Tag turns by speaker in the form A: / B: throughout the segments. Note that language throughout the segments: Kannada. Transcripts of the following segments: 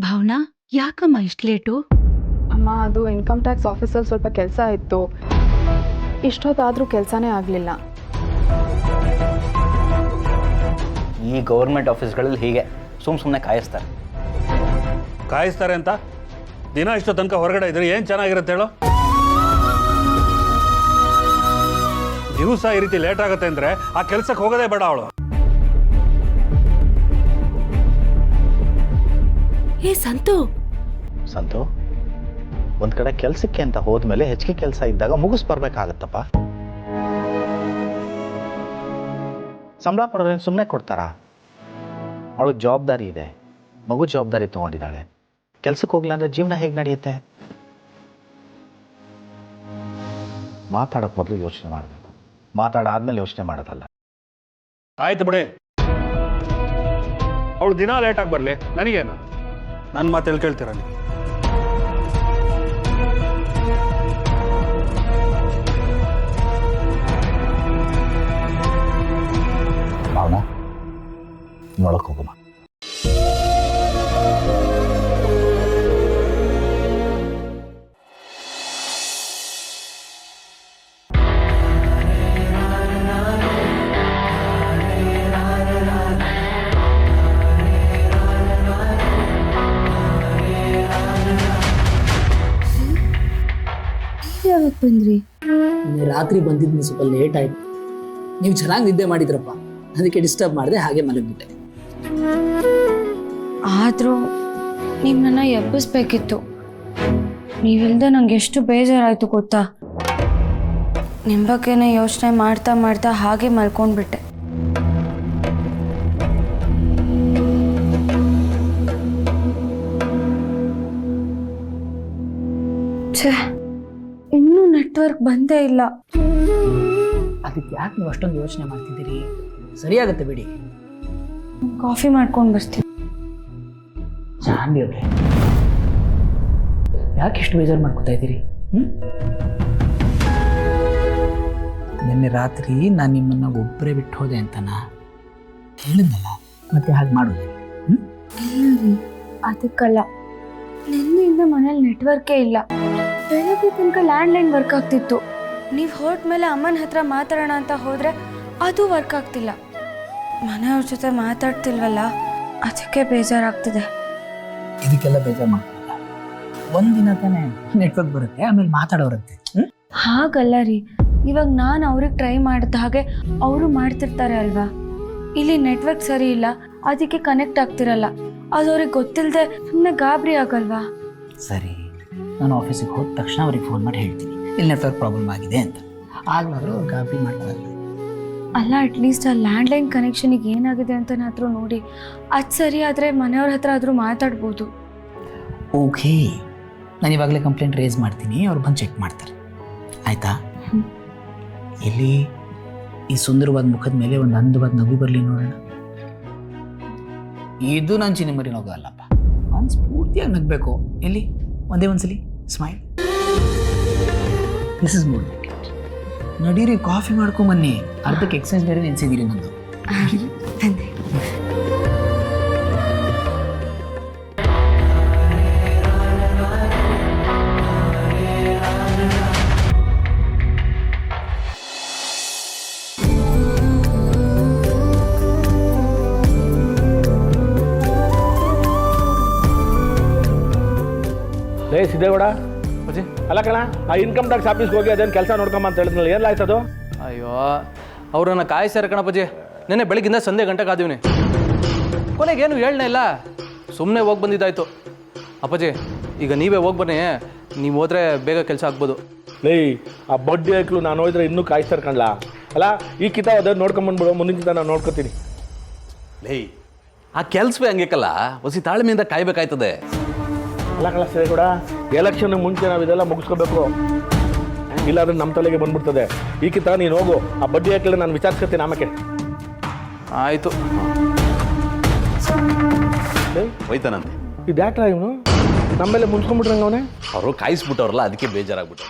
A: ಭಾವನಾ, ಯಾಕಮ್ಮ ಇಷ್ಟು ಲೇಟು?
B: ಅಮ್ಮ, ಅದು ಇನ್ಕಮ್ ಟ್ಯಾಕ್ಸ್ ಆಫೀಸಲ್ಲಿ ಸ್ವಲ್ಪ ಕೆಲಸ ಇತ್ತು. ಇಷ್ಟೊತ್ತಾದರೂ ಕೆಲಸನೇ ಆಗಲಿಲ್ಲ.
C: ಈ ಗೌರ್ಮೆಂಟ್ ಆಫೀಸ್ಗಳಲ್ಲಿ ಹೀಗೆ ಸುಮ್ಮನೆ
D: ಕಾಯಿಸ್ತಾರೆ ಅಂತ ದಿನ ಇಷ್ಟು ತನಕ ಹೊರಗಡೆ ಇದ್ರೆ ಏನು ಚೆನ್ನಾಗಿರುತ್ತೆ ಹೇಳು? ದಿವಸ ಈ ರೀತಿ ಲೇಟ್ ಆಗುತ್ತೆ ಅಂದರೆ ಆ ಕೆಲಸಕ್ಕೆ ಹೋಗೋದೇ ಬೇಡ ಅವಳು.
A: ಏ ಸಂತು
C: ಒಂದ್ ಕಡೆ ಕೆಲ್ಸಕ್ಕೆ ಅಂತ ಹೋದ್ಮೇಲೆ ಹೆಚ್ಚಿಗೆ ಕೆಲಸ ಇದ್ದಾಗ ಮುಗಿಸ್ಬರ್ಬೇಕಾಗತ್ತಪ್ಪ. ಸಂಬಳ ಪಡೋದ್ರೆ ಸುಮ್ಮನೆ ಕೊಡ್ತಾರ? ಅವಳಿಗೆ ಜವಾಬ್ದಾರಿ ಇದೆ, ಮಗು ಜವಾಬ್ದಾರಿ ತಗೊಂಡಿದ್ದಾಳೆ. ಕೆಲ್ಸಕ್ಕೆ ಹೋಗ್ಲಿಲ್ಲ ಅಂದ್ರೆ ಜೀವನ ಹೇಗೆ ನಡೆಯುತ್ತೆ? ಮಾತಾಡೋಕೆ ಮೊದಲು ಯೋಚನೆ ಮಾಡಬೇಕು, ಮಾತಾಡಾದ್ಮೇಲೆ ಯೋಚನೆ ಮಾಡೋದಲ್ಲ.
D: ಆಯ್ತು ಬಿಡಿ, ಅವಳು ದಿನ ಲೇಟಾಗಿ ಬರಲಿ, ನನಗೇನು? ನನ್ನ ಮಾತೆಲ್ಲಿ ಕೇಳ್ತೀರ ನೀವು?
C: ಭಾವನಾ, ನೋಡಕ್ ಹೋಗೋಣ.
A: ಯಾವಾಗ ಬಂದ್ರಿ?
E: ರಾತ್ರಿ ಬಂದಿದ್ದು ಸ್ವಲ್ಪ ಲೇಟ್ ಆಯ್ತು. ನೀವು ಚೆನ್ನಾಗಿ ನಿದ್ದೆ ಮಾಡಿದ್ರಪ್ಪ, ಅದಕ್ಕೆ ಡಿಸ್ಟರ್ಬ್ ಮಾಡಿದೆ, ಹಾಗೆ ಮಲಗಿಬಿಟ್ಟೆ.
F: ಆದರೂ ನೀವು ನನ್ನ ಎಬ್ಬಿಸ್ಬೇಕಿತ್ತು. ನೀವಿಲ್ಲದೆ ನಂಗೆ ಎಷ್ಟು ಬೇಜಾರಾಯಿತು ಗೊತ್ತಾ? ನಿಮ್ಮ ಬಗ್ಗೆನೇ ಯೋಚನೆ ಮಾಡ್ತಾ ಮಾಡ್ತಾ ಹಾಗೆ ಮಲ್ಕೊಂಡ್ಬಿಟ್ಟೆ. ಛೇ, ಇನ್ನೂ ನೆಟ್ವರ್ಕ್ ಬಂದೇ ಇಲ್ಲ.
E: ಅದಕ್ಕೆ ಯಾಕೆ ನೀವು ಅಷ್ಟೊಂದು ಯೋಚನೆ ಮಾಡ್ತಿದ್ದೀರಿ? ಸರಿಯಾಗತ್ತೆ ಬಿಡಿ.
F: ಕಾಫಿ ಮಾಡ್ಕೊಂಡು ಬರ್ತೀನಿ.
E: ಜಾನ್ವಿ ಅವ್ರೆ, ಯಾಕೆ ಇಷ್ಟು ಬೇಜಾರು ಮಾಡ್ಕೊತಾ ಇದ್ದೀರಿ? ನಿನ್ನೆ ರಾತ್ರಿ ನಾನು ನಿಮ್ಮನ್ನ ಒಬ್ಬರೇ ಬಿಟ್ಟು ಹೋದೆ ಅಂತನಾ ಹೇಳಿದ್ನಲ್ಲ, ಮತ್ತೆ ಹಾಗೆ ಮಾಡೋದು?
F: ಇಲ್ಲ ರೀ, ಅದಕ್ಕಲ್ಲ. ನಿನ್ನೆಯಿಂದ ಮನೇಲಿ ನೆಟ್ವರ್ಕೇ ಇಲ್ಲ. ಬೆಳಗ್ಗೆ ತನಕ ಲ್ಯಾಂಡ್ಲೈನ್ ವರ್ಕ್ ಆಗ್ತಿತ್ತು. ನೀವು ಹೊರಟ ಮೇಲೆ ಅಮ್ಮನ ಹತ್ರ ಮಾತಾಡೋಣ ಅಂತ ಹೋದರೆ ಅದು ವರ್ಕ್ ಆಗ್ತಿಲ್ಲ. ಮನೆಯವ್ರ ಜೊತೆ ಮಾತಾಡ್ತಿಲ್ವಲ್ಲ, ಅದಕ್ಕೆ ಬೇಜಾರಾಗ್ತಿದೆ.
E: ಇದಕ್ಕೆಲ್ಲ ಬೇಜಾರು ಮಾಡ್ತಿಲ್ಲ. ಒಂದಿನ ತಾನೇ ನೆಟ್ವರ್ಕ್ ಬರುತ್ತೆ, ಆಮೇಲೆ ಮಾತಾಡೋರುತ್ತೆ.
F: ಹಾಗಲ್ಲ ರೀ, ಇವಾಗ ನಾನು ಅವ್ರಿಗೆ ಟ್ರೈ ಮಾಡಿದ ಹಾಗೆ ಅವರು ಮಾಡ್ತಿರ್ತಾರೆ ಅಲ್ವಾ. ಇಲ್ಲಿ ನೆಟ್ವರ್ಕ್ ಸರಿ ಇಲ್ಲ, ಅದಕ್ಕೆ ಕನೆಕ್ಟ್ ಆಗ್ತಿರಲ್ಲ. ಅದು ಅವ್ರಿಗೆ ಗೊತ್ತಿಲ್ಲದೆ ಸುಮ್ಮನೆ ಗಾಬರಿ ಆಗಲ್ವಾ?
E: ಸರಿ, ನಾನು ಆಫೀಸಿಗೆ ಹೋದ ತಕ್ಷಣ ಅವ್ರಿಗೆ ಫೋನ್ ಮಾಡಿ ಹೇಳ್ತೀನಿ ಇಲ್ಲಿ ನೆಟ್ವರ್ಕ್ ಪ್ರಾಬ್ಲಮ್ ಆಗಿದೆ ಅಂತ. ಆಗ್ಲಾದ್ರೂ ಅವ್ರು ಗಾಬರಿ ಮಾಡ್ಕೊಳ್ಳಲ್ಲ.
F: ಅಲ್ಲ, ಅಟ್ಲೀಸ್ಟ್ ಆ ಲ್ಯಾಂಡ್ಲೈನ್ ಕನೆಕ್ಷನಿಗೆ ಏನಾಗಿದೆ ಅಂತನಾದರೂ ನೋಡಿ. ಅದು ಸರಿ ಆದರೆ ಮನೆಯವ್ರ ಹತ್ರ ಆದರೂ ಮಾತಾಡ್ಬೋದು.
E: ಓಕೆ, ನಾನು ಇವಾಗಲೇ ಕಂಪ್ಲೇಂಟ್ ರೇಸ್ ಮಾಡ್ತೀನಿ, ಅವ್ರು ಬಂದು ಚೆಕ್ ಮಾಡ್ತಾರೆ. ಆಯಿತಾ? ಇಲ್ಲಿ ಈ ಸುಂದರವಾದ ಮುಖದ ಮೇಲೆ ಒಂದು ಅಂದವಾದ ನಗು ಬರಲಿ ನೋಡೋಣ. ಇದು ನಾನು ಚಿನ್ನಮರಿ ನಗು ಅಲ್ಲಪ್ಪ, ಒಂದು ಸ್ಫೂರ್ತಿಯಾಗಿ ನಗಬೇಕು. ಎಲ್ಲಿ ಒಂದೇ ಒಂದ್ಸಲಿ ಸ್ಮೈಲ್. This is mood. ನಡೀರಿ, ಕಾಫಿ ಮಾಡ್ಕೊಂಬನ್ನಿ. ಅರ್ಧಕ್ಕೆ ಎಕ್ಸಸೈಸ್ ಬೇರೆ ನೆನೆಸಿದ್ದೀರಿ ನಂದು.
G: ಲೇ ಸಿದ್ದೇಗೌಡ, ಅಲ್ಲ ಕಣ, ಆ ಇನ್ಕಮ್ ಟ್ಯಾಕ್ಸ್ ಆಫೀಸ್ಗೆ ಹೋಗಿ ಅದೇನು ಕೆಲಸ ನೋಡ್ಕೊಂಬ ಅಂತ ಹೇಳಿದ್ನಲ್ಲ, ಏನಾಯ್ತದು?
H: ಅಯ್ಯೋ, ಅವ್ರನ್ನ ಕಾಯಿಸ್ತಾರೆ ಕಣಪ್ಪಾಜಿ. ನೆನ್ನೆ ಬೆಳಗಿಂದ ಸಂಜೆ ಗಂಟೆ ಕಾದೀವಿ. ಕೊನೆಗೇನು ಹೇಳನೇ ಇಲ್ಲ, ಸುಮ್ಮನೆ ಹೋಗಿ ಬಂದಿದ್ದಾಯ್ತು. ಅಪ್ಪಾಜಿ, ಈಗ ನೀವೇ ಹೋಗಿ ಬನ್ನಿ, ನೀವು ಹೋದ್ರೆ ಬೇಗ ಕೆಲಸ ಆಗ್ಬೋದು.
G: ಲೇ, ಆ ಬಡ್ಡಿ ಹಾಕ್ಲು ನಾನು ಹೋದ್ರೆ ಇನ್ನೂ ಕಾಯಿಸ್ತಾರೆ ಕಣ್ಲ. ಅಲ್ಲ, ಈ ಕಿತ ಅದೇನು ನೋಡ್ಕೊಂಬಂದ್ಬಿಡು, ಮುಂದಿನ ಕಿತ ನಾನು ನೋಡ್ಕೊತೀನಿ.
H: ಲೇ, ಆ ಕೆಲಸವೇ ಹಂಗೇಕಲ್ಲ, ಹೊಸಿ ತಾಳ್ಮೆಯಿಂದ ಕಾಯ್ಬೇಕಾಯ್ತದೆ.
G: ಅಲ್ಲ ಕಳ ಸಿದ್ದೇಗೌಡ, ಎಲೆಕ್ಷನ್ ಮುಂಚೆ ನಾವು ಇದೆಲ್ಲ ಮುಗಿಸ್ಕೋಬೇಕು, ಇಲ್ಲಾಂದ್ರೆ ನಮ್ಮ ತಲೆಗೆ ಬಂದ್ಬಿಡ್ತದೆ. ಈ ಕಿತ ನೀನು ಹೋಗು, ಆ ಬಡ್ಡಿ ಹಾಕಲಿ ನಾನು ವಿಚಾರಿಸ್ಕೊತೀನಿ ಆಮೇಲೆ.
H: ಆಯಿತು, ಹೋಯ್ತಾನಂತೆ.
G: ಇದು ಯಾಕಲ್ಲ ಇವನು ನಮ್ಮೇಲೆ ಮುಂಚ್ಕೊಂಡ್ಬಿಟ್ರಂಗ ಅವನೇ?
H: ಅವರು ಕಾಯಿಸ್ಬಿಟ್ಟವ್ರಲ್ಲ, ಅದಕ್ಕೆ ಬೇಜಾರಾಗ್ಬಿಟ್ಟು.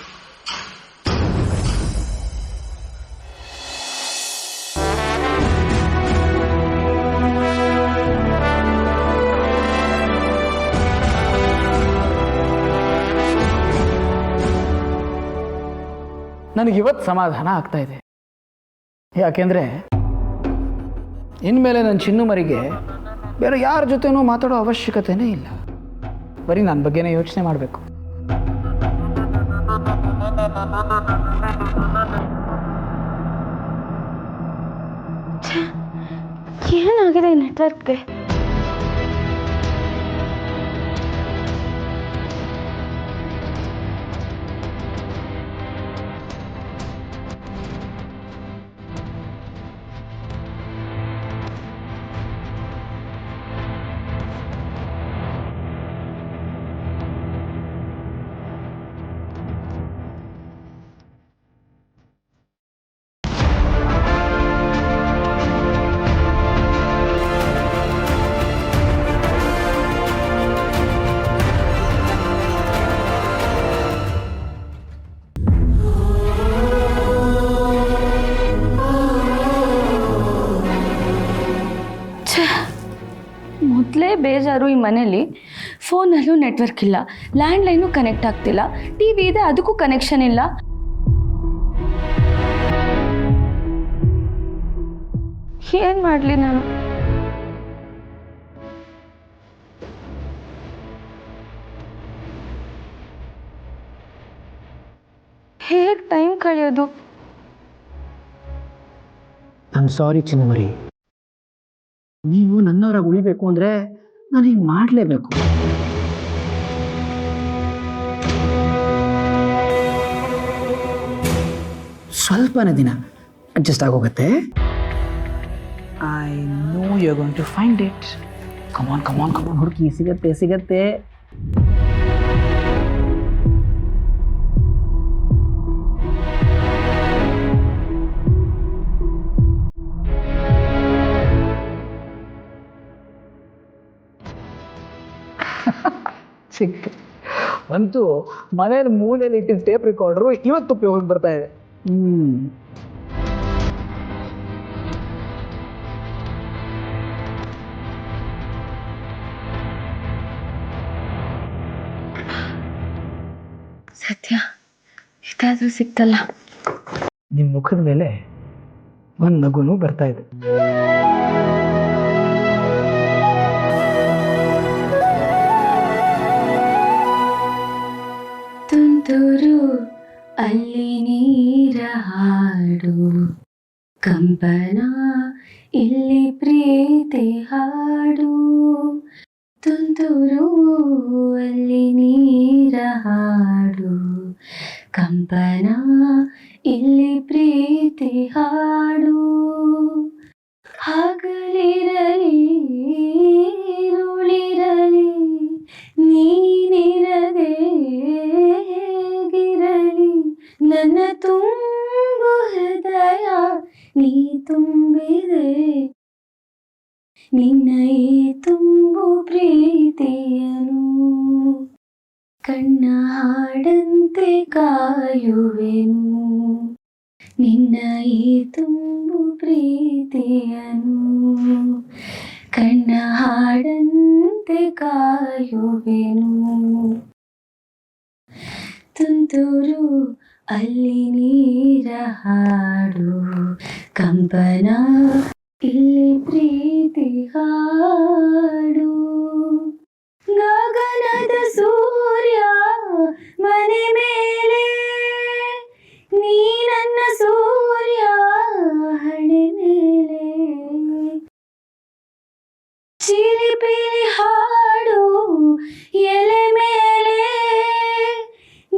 E: ನನಗಿವತ್ತು ಸಮಾಧಾನ ಆಗ್ತಾ ಇದೆ. ಯಾಕೆಂದರೆ ಇನ್ಮೇಲೆ ನನ್ನ ಚಿನ್ನು ಮರಿಗೆ ಬೇರೆ ಯಾರ ಜೊತೆನೂ ಮಾತಾಡೋ ಅವಶ್ಯಕತೆನೇ ಇಲ್ಲ. ಬರೀ ನನ್ನ ಬಗ್ಗೆನೇ ಯೋಚನೆ ಮಾಡಬೇಕು.
F: ಏನಾಗಿದೆ ಈ ನೆಟ್ವರ್ಕ್ಗೆ? ಮೊದಲೇ ಬೇಜಾರು ಈ ಮನೇಲಿ. ಫೋನಲ್ಲೂ ನೆಟ್ವರ್ಕ್ ಇಲ್ಲ, ಲ್ಯಾಂಡ್ಲೈನು ಕನೆಕ್ಟ್ ಆಗ್ತಿಲ್ಲ, ಟಿ ವಿ ಇದೆ ಅದಕ್ಕೂ ಕನೆಕ್ಷನ್ ಇಲ್ಲ. ಏನು ಮಾಡಲಿ ನಾನು? ಹೇಗೆ ಟೈಮ್ ಕಳೆಯೋದು?
E: I'm sorry ಚಿನ್ಮರಿ. ನೀವು ನನ್ನವರಾಗಿ ಉಳಿಬೇಕು ಅಂದರೆ ನಾನು ಹಿಂಗೆ ಮಾಡಲೇಬೇಕು. ಸ್ವಲ್ಪನೇ ದಿನ ಅಡ್ಜಸ್ಟ್ ಆಗೋಗುತ್ತೆ. I know you are going to find it. Come on come on come on, ಹುಡುಕಿ, ಸಿಗತ್ತೆ ಸಿಗತ್ತೆ. ಸಿಕ್ತು ಅಂತೂ. ಮನೇಲಿ ಮೂಲೆಯಲ್ಲಿ ಇಟ್ಟಿದ್ದ ಟೇಪ್ ರೆಕಾರ್ಡರು ಇವತ್ತು ಉಪಯೋಗಕ್ಕೆ ಬರ್ತಾ ಇದೆ.
F: ಸತ್ಯ, ಇದಾದ್ರೂ ಸಿಕ್ತಲ್ಲ.
E: ನಿಮ್ಮ ಮುಖದ ಮೇಲೆ ಒಂದು ನಗುನು ಬರ್ತಾ ಇದೆ.
F: ತುಂತುರು ಅಲ್ಲಿ ನೀರ ಹಾಡು, ಕಂಪನ ಇಲ್ಲಿ ಪ್ರೀತಿ ಹಾಡು. ತುಂತುರು ಅಲ್ಲಿ ನೀರ ಹಾಡು, ಕಂಪನ ಇಲ್ಲಿ ಪ್ರೀತಿ ಹಾಡು. ಹಗಲಿರಲಿ ಉಳಿರಲಿ ನೀನಿರದೆ ಹೇಗಿರಲಿ, ನನ್ನ ತುಂಬು ಹೃದಯ ನೀ ತುಂಬಿದೆ. ನಿನ್ನ ಈ ತುಂಬು ಪ್ರೀತಿಯನು ಕಣ್ಣ ಹಾಡಂತೆ ಕಾಯುವೆನು. ನಿನ್ನ ಈ ತುಂಬು ಪ್ರೀತಿಯನು ಕಣ್ಣ ಹಾಡಂತೆ ಕಾಯುವೆನು. ತುಂತುರು ಅಲ್ಲಿ ನೀರ ಹಾಡು, ಕಂಪನ ಇಲ್ಲಿ ಪ್ರೀತಿ ಹಾಡು. ಗಗನದ ಸೂರ್ಯ ಮನೆ ಮೇಲೆ, ನೀ ನನ್ನ ಸೂರ್ಯ ಹಣೆ ಮೇಲೆ. ಚಿಲಿಪಿಲಿ ಹಾಡು ಎಲೆ ಮೇಲೆ,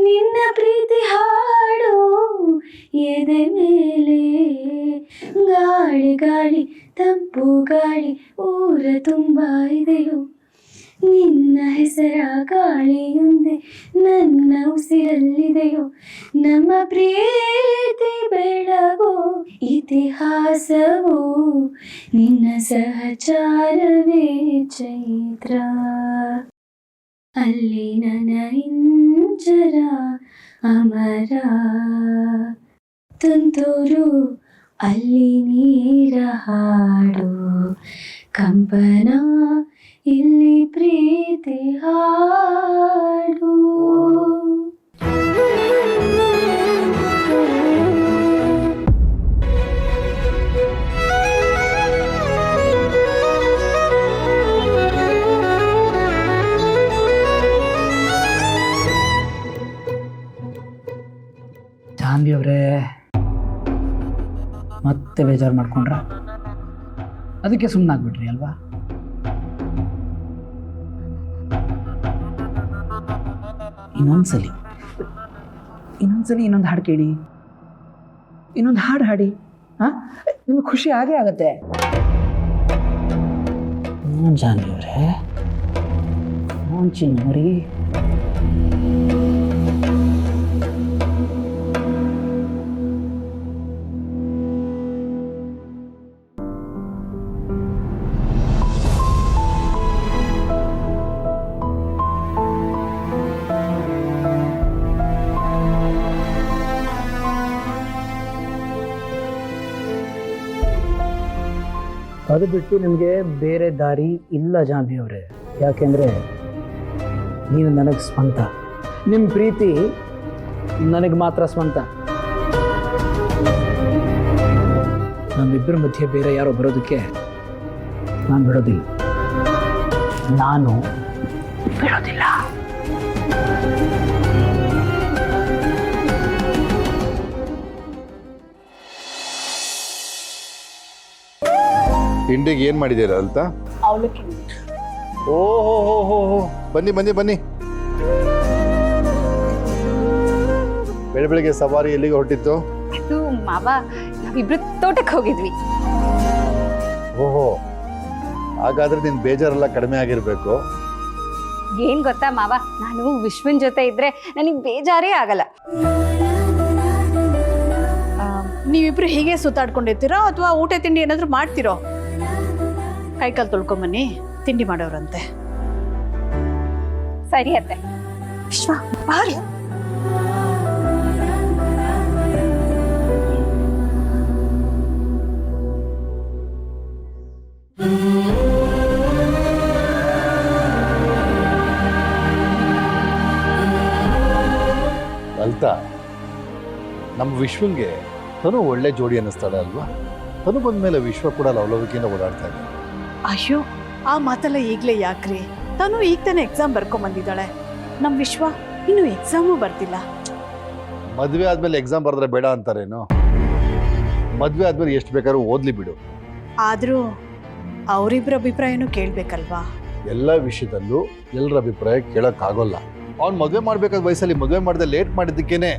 F: ನಿನ್ನ ಪ್ರೀತಿ ಹಾಡು ಎದೆ ಮೇಲೆ. ಗಾಳಿ ಗಾಳಿ ತಂಪು ಗಾಳಿ ಊರ ತುಂಬ ಇದೆಯೋ, ನಿನ್ನ ಹೆಸರ ಗಾಳಿಯೊಂದೇ ನನ್ನ ಉಸಿರಲ್ಲಿದೆಯೋ. ನಮ್ಮ ಪ್ರೀತಿ ಬೆಳಗೋ ಇತಿಹಾಸವೋ, ನಿನ್ನ ಸಹಚಾರವೇ ಚೈತ್ರ. ಅಲ್ಲಿ ನನ್ನ ಇಂಜರ ಅಮರ. ತುಂತುರು ಅಲ್ಲಿ ನೀರ ಹಾಡು, ಕಂಪನ ಇಲ್ಲಿ ಪ್ರೀತಿ ಹಾಡು.
E: ಮತ್ತೆ ಬೇಜಾರು ಮಾಡ್ಕೊಂಡ್ರ? ಅದಕ್ಕೆ ಸುಮ್ಮನಾಗ್ಬಿಟ್ರಿ ಅಲ್ವಾ? ಇನ್ನೊಂದ್ಸಲಿ ಇನ್ನೊಂದು ಹಾಡು ಕೇಳಿ, ಇನ್ನೊಂದು ಹಾಡು ಹಾಡಿ. ಹಾಂ, ನಿಮಗೆ ಖುಷಿ ಆಗೇ ಆಗತ್ತೆ. ಜಾನಿಯವ್ರೆ, ಚಿನ್ನವರಿ, ಅದು ಬಿಟ್ಟು ನಿಮಗೆ ಬೇರೆ ದಾರಿ ಇಲ್ಲ ಜಾಂಬಿ ಅವರೇ. ಯಾಕೆಂದರೆ ನೀನು ನನಗೆ ಸ್ವಂತ, ನಿಮ್ಮ ಪ್ರೀತಿ ನನಗೆ ಮಾತ್ರ ಸ್ವಂತ. ನಮ್ಮಿಬ್ಬರ ಮಧ್ಯೆ ಬೇರೆ ಯಾರೋ ಬರೋದಕ್ಕೆ ನಾನು ಬಿಡೋದಿಲ್ಲ, ನಾನು ಬಿಡೋದಿಲ್ಲ.
I: ತಿಂಡಿಗೆ ಏನು ಮಾಡಿದ್ದೀರಾ ಅಂತ?
B: ಅವಲಕ್ಕಿ.
I: ಓಹೋ ಹೋ ಹೋ ಹೋ, ಬನ್ನಿ ಬನ್ನಿ ಬನ್ನಿ. ಬೆಳಗ್ಗೆ ಸವಾರಿ ಎಲ್ಲಿಗೆ ಹೊರಟಿತ್ತು?
J: ಅದು ಮಾವ, ನಾವಿಬ್ರು ತೋಟಕ್ಕೆ ಹೋಗಿದ್ವಿ.
I: ಓಹೋ, ಹಾಗಾದ್ರೆ ನಿನ್ ಬೇಜಾರೆಲ್ಲ ಕಡಿಮೆ ಆಗಿರ್ಬೇಕು.
J: ಏನ್ ಗೊತ್ತಾ ಮಾವ, ನಾನು ವಿಶ್ವನ್ ಜೊತೆ ಇದ್ರೆ ನನಗೆ ಬೇಜಾರೇ ಆಗಲ್ಲ.
K: ನೀವಿಬ್ರು ಹೀಗೆ ಸುತ್ತಾಡ್ಕೊಂಡಿರ್ತೀರೋ ಅಥವಾ ಊಟ ತಿಂಡಿ ಏನಾದರೂ ಮಾಡ್ತಿರೋ? ಕೈಕಾಲು ತೊಳ್ಕೊಂಬನ್ನಿ, ತಿಂಡಿ ಮಾಡೋರಂತೆ.
J: ಸರಿ ಅತ್ತೆ. ವಿಶ್ವ ಬಾರಿ.
I: ಲಲಿತಾ, ನಮ್ಮ ವಿಶ್ವಂಗೆ ತನು ಒಳ್ಳೆ ಜೋಡಿ ಅನ್ನಿಸ್ತಾಳೆ ಅಲ್ವಾ? ತನು ಬಂದ್ಮೇಲೆ ವಿಶ್ವ ಕೂಡ ಲವಲವಿಕೆಯಿಂದ ಓಡಾಡ್ತಾ ಇದ್ದಾಳೆ.
K: ಅಯ್ಯೋ, ಆ ಮಾತೆಲ್ಲ ಈಗಲೇ ಯಾಕ್ರಿ? ತಾನು ಈಗ ತಾನೇ ಎಕ್ಸಾಮ್ ಬರ್ಕೊಂಬಂದಿದ್ದಾಳೆ. ನಮ್ಮ ವಿಶ್ವ ಇನ್ನು ಎಕ್ಸಾಮು ಬರ್ತಿಲ್ಲ.
I: ಮದುವೆ ಆದ್ಮೇಲೆ ಎಕ್ಸಾಮ್ ಬರೆದ್ರೆ ಬೇಡ ಅಂತಾರೇನು? ಮದುವೆ ಆದ್ಮೇಲೆ ಎಷ್ಟು ಬೇಕಾದ್ರೂ ಓದ್ಲಿ ಬಿಡು.
K: ಆದರೂ ಅವರಿಬ್ಬರ ಅಭಿಪ್ರಾಯನೂ ಕೇಳಬೇಕಲ್ವಾ?
I: ಎಲ್ಲ ವಿಷಯದಲ್ಲೂ ಎಲ್ಲರ ಅಭಿಪ್ರಾಯ ಕೇಳೋಕ್ಕಾಗೋಲ್ಲ. ಅವ್ನು ಮದುವೆ ಮಾಡ್ಬೇಕಾದ ವಯಸ್ಸಲ್ಲಿ ಮದುವೆ ಮಾಡದೆ ಲೇಟ್ ಮಾಡಿದ್ದಕ್ಕೇನೆ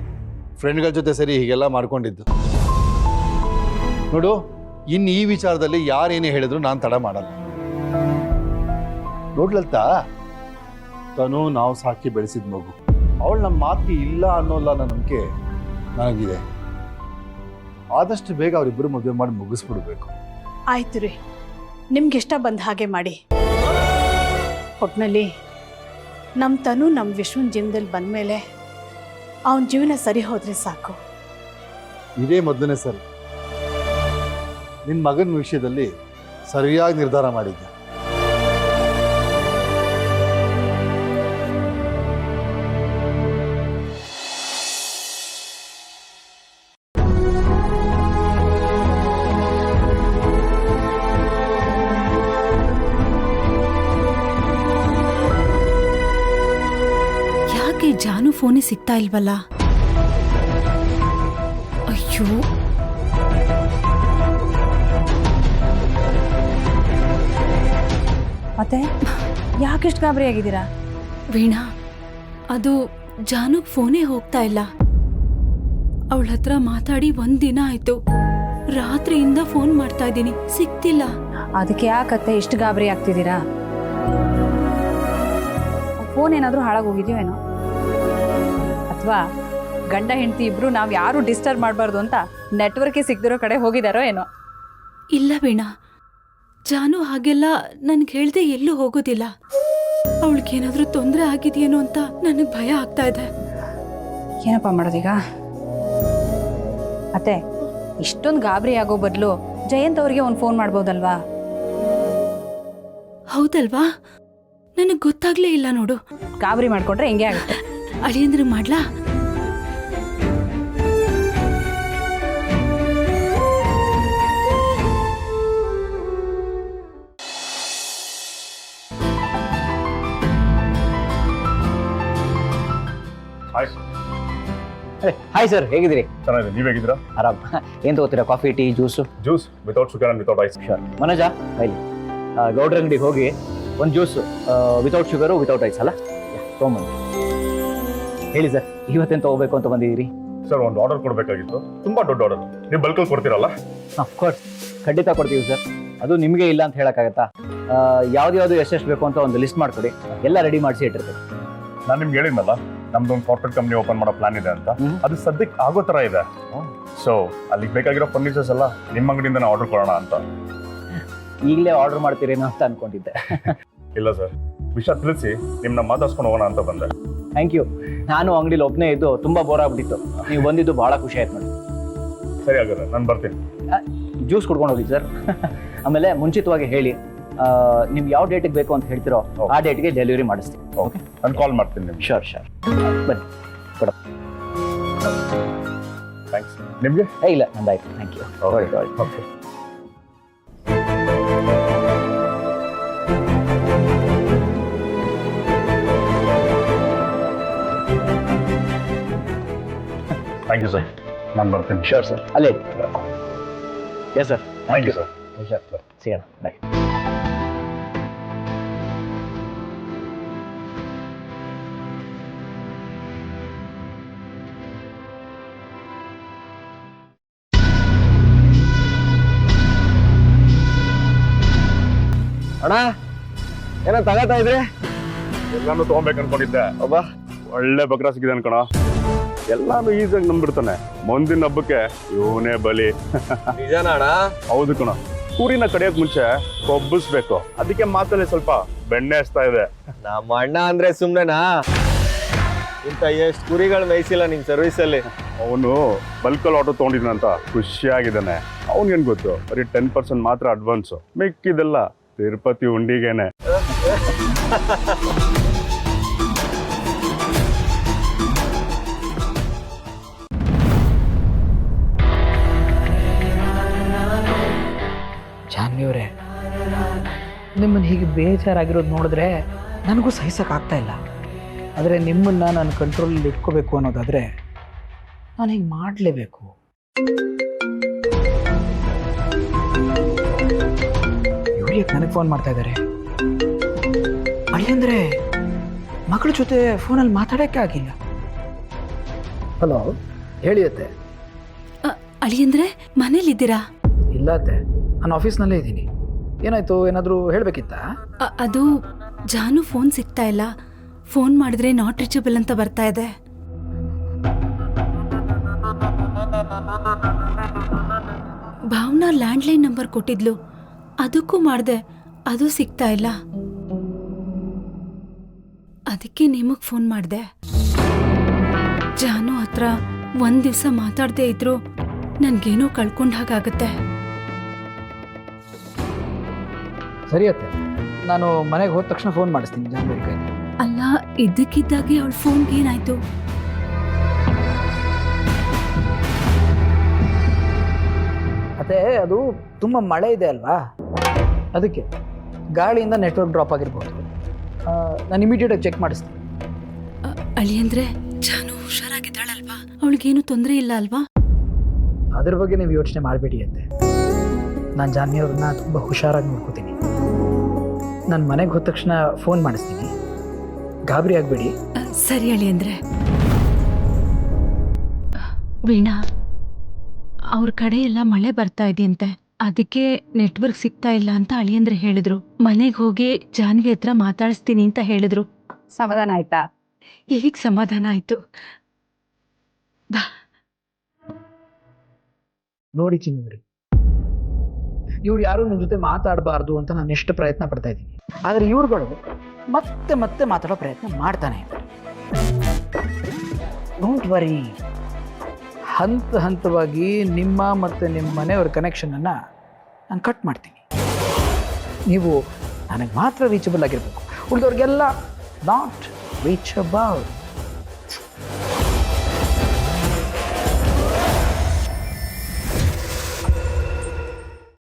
I: ಫ್ರೆಂಡ್ಗಳ ಜೊತೆ ಸರಿ ಹೀಗೆಲ್ಲ ಮಾಡ್ಕೊಂಡಿದ್ದು. ನೋಡು, ಇನ್ನು ಈ ವಿಚಾರದಲ್ಲಿ ಯಾರೇನೇ ಹೇಳಿದ್ರು ನಾನು ತಡ ಮಾಡಲ್ಲ. ನೋಡ್ಲಲ್ತಾ, ತನು ನಾವು ಸಾಕಿ ಬೆಳೆಸಿದ ಮಗು. ಅವಳು ನಮ್ಮ ಮಾತಿಗೆ ಇಲ್ಲ ಅನ್ನೋಲ್ಲ ಅನ್ನೋ ನಂಬಿಕೆ ನನಗಿದೆ. ಆದಷ್ಟು ಬೇಗ ಅವರಿಬ್ಬರು ಮದುವೆ ಮಾಡಿ ಮುಗಿಸ್ಬಿಡ್ಬೇಕು.
K: ಆಯ್ತು ರೀ, ನಿಮ್ಗೆ ಇಷ್ಟ ಬಂದ ಹಾಗೆ ಮಾಡಿ. ಒಟ್ನಲ್ಲಿ ನಮ್ಮ ತನು ನಮ್ಮ ವಿಶ್ವನ ಜೀವನದಲ್ಲಿ ಬಂದಮೇಲೆ ಅವನ ಜೀವನ ಸರಿ ಹೋದರೆ ಸಾಕು.
I: ಇದೇ ಮೊದಲನೇ ಸರಿ ನಿನ್ನ ಮಗನ ವಿಷಯದಲ್ಲಿ ಸರಿಯಾಗಿ ನಿರ್ಧಾರ ಮಾಡಿದ್ದೆ.
A: ಯಾಕೆ ಜಾನು ಫೋನೇ ಸಿಗ್ತಾ ಇಲ್ವಲ್ಲ? ಅಯ್ಯೋ,
J: ಮತ್ತೆ ಯಾಕೆಷ್ಟು ಗಾಬರಿ ಆಗಿದ್ದೀರಾ?
A: ವೀಣಾ, ಅದು ಜಾನುಗ್ ಫೋನೇ ಹೋಗ್ತಾ ಇಲ್ಲ. ಅವಳ ಹತ್ರ ಮಾತಾಡಿ 1 ದಿನ ಆಯ್ತು. ರಾತ್ರಿಯಿಂದ ಫೋನ್ ಮಾಡ್ತಾ ಇದ್ದೀನಿ, ಸಿಗ್ತಿಲ್ಲ.
J: ಅದಕ್ಕೆ ಯಾಕತ್ತೆ ಇಷ್ಟು ಗಾಬರಿ ಆಗ್ತಿದ್ದೀರಾ? ಫೋನ್ ಏನಾದರೂ ಹಾಳಾಗೋಗಿದೆಯೋ ಏನೋ, ಅಥವಾ ಗಂಡ ಹೆಂಡತಿ ಇಬ್ರು ನಾವು ಯಾರು ಡಿಸ್ಟರ್ಬ್ ಮಾಡಬಾರ್ದು ಅಂತ ನೆಟ್ವರ್ಕೇ ಸಿಗದಿರೋ ಕಡೆ ಹೋಗಿದಾರೋ ಏನೋ.
A: ಇಲ್ಲ ವೀಣಾ, ಜಾನು ಹಾಗೆಲ್ಲ ನನ್ಗೆ ಹೇಳ್ದೆ ಎಲ್ಲೂ ಹೋಗೋದಿಲ್ಲ. ಅವಳಿಗೇನಾದ್ರೂ ತೊಂದರೆ ಆಗಿದೆಯೇನೋ ಅಂತ ನನಗೆ ಭಯ ಆಗ್ತಾ ಇದೆ.
J: ಏನಪ್ಪ ಮಾಡೋದೀಗ? ಅತ್ತೆ, ಇಷ್ಟೊಂದು ಗಾಬರಿ ಆಗೋ ಬದಲು ಜಯಂತ್ ಅವ್ರಿಗೆ ಒಂದು ಫೋನ್ ಮಾಡ್ಬೋದಲ್ವಾ?
A: ಹೌದಲ್ವಾ? ನನಗೆ ಗೊತ್ತಾಗ್ಲೇ ಇಲ್ಲ ನೋಡು.
J: ಗಾಬರಿ ಮಾಡ್ಕೊಂಡ್ರೆ ಹೆಂಗೆ ಆಗುತ್ತೆ?
A: ಅಳಿಯಂದ್ರೆ ಮಾಡ್ಲಾ?
E: ಹಾಯ್ ಸರ್, ಹೇಗಿದ್ದೀರಿ?
I: ಚೆನ್ನಾಗಿದೆ, ನೀವು ಹೇಗಿದ್ದೀರಾ?
E: ಆರಾಮ್. ಏನು ತಗೋತೀರಾ? Coffee, tea, juice?
I: Juice without sugar and without ice.
E: Sure. ಮನೋಜ, ಬೈಲಿ ಗೌಡ್ರ ಅಂಗಡಿಗೆ ಹೋಗಿ ಒಂದು juice without sugar without ice ಅಲ್ಲ ತೊಗೊಂಬಂದು. ಹೇಳಿ ಸರ್, ಇವತ್ತೇನು ತೊಗೋಬೇಕು ಅಂತ ಬಂದಿದ್ದೀರಿ?
I: ಸರ್, ಒಂದು ಆರ್ಡರ್ ಕೊಡಬೇಕಾಗಿತ್ತು, ತುಂಬ ದೊಡ್ಡ ಆರ್ಡರ್. ನೀವು ಬಲ್ಕಲ್ಲಿ ಕೊಡ್ತೀರಲ್ಲ?
E: ಅಫ್ಕೋರ್ಸ್, ಖಂಡಿತ ಕೊಡ್ತೀವಿ ಸರ್. ಅದು ನಿಮಗೆ ಇಲ್ಲ ಅಂತ ಹೇಳೋಕ್ಕಾಗತ್ತಾ? ಯಾವ್ದು ಎಷ್ಟೆಷ್ಟು ಬೇಕು ಅಂತ ಒಂದು ಲಿಸ್ಟ್ ಮಾಡಿಕೊಡಿ, ಎಲ್ಲ ರೆಡಿ ಮಾಡಿಸಿ ಇಟ್ಟಿರ್ತೀವಿ.
I: ನಾನು ನಿಮ್ಗೆ ಹೇಳಿದ್ನಲ್ಲ, ನಮ್ದೊಂದು ಕಾರ್ಪೊರೇಟ್ ಕಂಪ್ನಿ ಓಪನ್ ಮಾಡೋ ಪ್ಲಾನ್ ಇದೆ ಅಂತ. ಅದು ಸದ್ಯಕ್ಕೆ ಆಗೋ ಥರ ಇದೆ. ಸೊ ಅಲ್ಲಿಗೆ ಬೇಕಾಗಿರೋ ಫರ್ನಿಚರ್ಸ್ ಎಲ್ಲ ನಿಮ್ಮ ಅಂಗಡಿಯಿಂದ ಆರ್ಡರ್ ಕೊಡೋಣ ಅಂತ.
E: ಈಗಲೇ ಆರ್ಡರ್ ಮಾಡ್ತೀರೇನೋ ಅಂತ ಅನ್ಕೊಂಡಿದ್ದೆ.
I: ಇಲ್ಲ ಸರ್, ವಿಷಯ ತಿಳಿಸಿ ನಿಮ್ಮನ್ನ ಮಾತಾಡ್ಸ್ಕೊಂಡು ಹೋಗೋಣ ಅಂತ ಬಂದೆ.
E: Thank you. ನಾನು ಅಂಗಡಿಲಿ ಒಬ್ಬನೇ ಇದ್ದು ತುಂಬ ಬೋರ್ ಆಗ್ಬಿಟ್ಟಿತ್ತು. ನೀವು ಬಂದಿದ್ದು ಭಾಳ ಖುಷಿ ಆಯ್ತು ನೋಡಿ.
I: ಸರಿ ಹಾಗಾದ್ರೆ ನಾನು ಬರ್ತೀನಿ.
E: ಜ್ಯೂಸ್ ಕುಡ್ಕೊಂಡು ಹೋಗಿ ಸರ್. ಆಮೇಲೆ ಮುಂಚಿತವಾಗಿ ಹೇಳಿ, ನಿಮ್ಗೆ ಯಾವ ಡೇಟಿಗೆ ಬೇಕು ಅಂತ ಹೇಳ್ತಿರೋ ಆ ಡೇಟ್ಗೆ ಡೆಲಿವರಿ ಮಾಡಿಸ್ತೀನಿ.
I: ಓಕೆ, ನಾನು ಕಾಲ್ ಮಾಡ್ತೀನಿ ನಿಮ್ಗೆ.
E: Sure sure. ಬನ್ನಿ ಕೊಡ.
I: ಥ್ಯಾಂಕ್ಸ್. ನಿಮಗೆ?
E: ಇಲ್ಲ, ನಂದಾಯ್ತು. Thank you.
I: Okay. Thank you sir, ನಾನು ಬರ್ತೀನಿ.
E: ಶೋರ್ ಸರ್, ಅಲ್ಲೇ. Yes sir.
I: Thank you sir.
E: Sure, ಸಿಗೋಣ. ಬಾಯ್.
G: ಅಣ್ಣ, ಏನೋ ತಗೋತಾ ಇದ್ರಿ?
I: ಎಲ್ಲಾನು ತಗೊಬೇಕು ಅನ್ಕೊಂಡಿದ್ದೆ.
G: ಒಬ್ಬ
I: ಒಳ್ಳೆ ಬಕ್ರ ಸಿಗಿದೆ ಅನ್ಕೋಣ. ಎಲ್ಲಾನು ಈಸಿಯಾಗಿ ನಂಬಿಡ್ತಾನೆ. ಮುಂದಿನ ಹಬ್ಬಕ್ಕೆ ಇವನೇ ಬಲಿ.
G: ನಿಜಾನ ಅಣ್ಣ?
I: ಹೌದು ಕಣ. ಕುರಿನ ಕಡಿಯೋಕ್ ಮುಂಚೆ ಕೊಬ್ಬಿಸ್ಬೇಕು, ಅದಕ್ಕೆ ಮಾತಲ್ಲಿ ಸ್ವಲ್ಪ ಬೆಣ್ಣೆ ಹಚ್ತಾ ಇದೆ.
G: ನಮ್ಮ ಅಣ್ಣ ಅಂದ್ರೆ ಸುಮ್ನೆನಾ? ಇಂತ ಎಷ್ಟು ಕುರಿಗಳು ಮೇಯಿಸಿಲ್ಲ ನಿಮ್ ಸರ್ವಿಸ್ ಅಲ್ಲಿ.
I: ಅವನು ಬಲ್ಕಲ್ ಆಟೋ ತಗೊಂಡಿದ್ನಂತ ಖುಷಿಯಾಗಿದ್ದಾನೆ. ಅವನಿಗೇನು ಗೊತ್ತು, ಬರೀ 10% ಮಾತ್ರ ಅಡ್ವಾನ್ಸು, ಮಿಕ್ಕಿದೆಲ್ಲ ತಿರುಪತಿ ಉಂಡಿಗೇನೆ.
E: ಜಾನ್ವಿಯವರೇ, ನಿಮ್ಮನ್ನು ಹೀಗೆ ಬೇಜಾರಾಗಿರೋದು ನೋಡಿದ್ರೆ ನನಗೂ ಸಹಿಸೋಕ್ಕಾಗ್ತಾ ಇಲ್ಲ. ಆದರೆ ನಿಮ್ಮನ್ನು ನಾನು ಕಂಟ್ರೋಲಲ್ಲಿ ಇಟ್ಕೋಬೇಕು ಅನ್ನೋದಾದರೆ ನಾನು ಹೀಗೆ ಮಾಡಲೇಬೇಕು. ಇವ್ರು ಯಾಕೆ ನನಗೆ ಫೋನ್ ಮಾಡ್ತಾ ಇದ್ದಾರೆ? ಅಳಿಯಂದ್ರೆ ಮಗಳ ಜೊತೆ ಫೋನಲ್ಲಿ ಮಾತಾಡೋಕ್ಕೆ ಆಗಿಲ್ಲ. ಹಲೋ, ಹೇಳಿ ಅತ್ತೆ.
A: ಅಳಿಯಂದ್ರೆ ಮನೇಲಿದ್ದೀರಾ?
E: ಇಲ್ಲ ಅತ್ತೆ, ನಾನು ಆಫೀಸ್ನಲ್ಲೇ ಇದ್ದೀನಿ. ಏನಾಯ್ತು? ಏನಾದರೂ ಹೇಳಬೇಕಿತ್ತಾ?
A: ಅದು ಜಾನು ಫೋನ್ ಸಿಗ್ತಾ ಇಲ್ಲ. ಫೋನ್ ಮಾಡಿದ್ರೆ ನಾಟ್ ರೀಚಬಲ್ ಅಂತ ಬರ್ತಾ ಇದೆ. ಭಾವನಾ ಲ್ಯಾಂಡ್ಲೈನ್ ನಂಬರ್ ಕೊಟ್ಟಿದ್ಲು, ಅದಕ್ಕೂ ಮಾಡಿದೆ, ಅದು ಸಿಗ್ತಾ ಇಲ್ಲ. ಅದಕ್ಕೆ ನಿಮಗ್ ಫೋನ್ ಮಾಡಿದೆ. ಜಾನು ಹತ್ರ ಒಂದ್ ದಿವಸ ಮಾತಾಡದೆ ಇದ್ರು ನನ್ಗೇನೋ ಕಳ್ಕೊಂಡ್ ಹಾಗಾಗತ್ತೆ.
E: ಸರಿ ಅತ್ತೆ, ನಾನು ಮನೆಗೆ ಹೋದ ತಕ್ಷಣ ಫೋನ್ ಮಾಡಿಸ್ತೀನಿ ಜಾನ್ವಿ ಕೈಲಿ.
A: ಅಲ್ಲ, ಇದ್ದಕ್ಕಿದ್ದಾಗೆ ಅವಳ ಫೋನ್ಗೆ ಏನಾಯ್ತು?
E: ಅತ್ತೆ, ಅದು ತುಂಬ ಮಳೆ ಇದೆ ಅಲ್ವಾ, ಅದಕ್ಕೆ ಗಾಳಿಯಿಂದ ನೆಟ್ವರ್ಕ್ ಡ್ರಾಪ್ ಆಗಿರ್ಬೋದು. ನಾನು ಇಮಿಡಿಯೇಟಾಗಿ ಚೆಕ್ ಮಾಡಿಸ್ತೀನಿ.
A: ಅಳಿಯಂದ್ರೆ ಜಾನು ಹುಷಾರಾಗಿದ್ದಾಳಲ್ವಾ? ಅವಳಿಗೇನು ತೊಂದರೆ ಇಲ್ಲ ಅಲ್ವಾ?
E: ಅದ್ರ ಬಗ್ಗೆ ನೀವು ಯೋಚನೆ ಮಾಡಬೇಡಿ ಅತ್ತೆ. ನಾನು ಜಾನ್ವಿ ಅವ್ರನ್ನ ತುಂಬ ಹುಷಾರಾಗಿ ನೋಡ್ಕೋತೀನಿ. ನಾನು ಮನೆಗೆ ಹೋದ ತಕ್ಷಣ ಫೋನ್ ಮಾಡಿಸ್ತೀನಿ, ಗಾಬರಿ ಆಗಬೇಡಿ.
A: ಸರಿ ಅಳಿಯಂದ್ರೆ. ವೀಣಾ, ಅವ್ರ ಕಡೆ ಎಲ್ಲ ಮಳೆ ಬರ್ತಾ ಇದೆಯಂತೆ, ಅದಕ್ಕೆ ನೆಟ್ವರ್ಕ್ ಸಿಗ್ತಾ ಇಲ್ಲ ಅಂತ ಅಳಿಯಂದ್ರೆ ಹೇಳಿದ್ರು. ಮನೆಗೆ ಹೋಗಿ ಜಾನ್ವಿ ಹತ್ರ ಮಾತಾಡಿಸ್ತೀನಿ ಅಂತ ಹೇಳಿದ್ರು.
J: ಸಮಾಧಾನ ಆಯ್ತಾ?
A: ಈಗ ಸಮಾಧಾನ ಆಯ್ತು.
E: ನೋಡಿ ಚಿನ್ನವ್ರಿ, ಇವ್ರು ಯಾರು ನನ್ನ ಜೊತೆ ಮಾತಾಡಬಾರ್ದು ಅಂತ ನಾನು ಎಷ್ಟು ಪ್ರಯತ್ನ ಪಡ್ತಾ ಇದ್ದೀನಿ, ಆದರೆ ಇವ್ರುಗಳು ಮತ್ತೆ ಮತ್ತೆ ಮಾತಾಡೋ ಪ್ರಯತ್ನ ಮಾಡ್ತಾನೆ ಇದ್ದಾರೆ. ಡೋಂಟ್ ವರಿ, ಹಂತ ಹಂತವಾಗಿ ನಿಮ್ಮ ಮತ್ತು ನಿಮ್ಮ ಮನೆಯವ್ರ ಕನೆಕ್ಷನನ್ನು ನಾನು ಕಟ್ ಮಾಡ್ತೀನಿ. ನೀವು ನನಗೆ ಮಾತ್ರ ರೀಚಬಲ್ ಆಗಿರಬೇಕು, ಉಳಿದವ್ರಿಗೆಲ್ಲ ನಾಟ್ ರೀಚಬಲ್.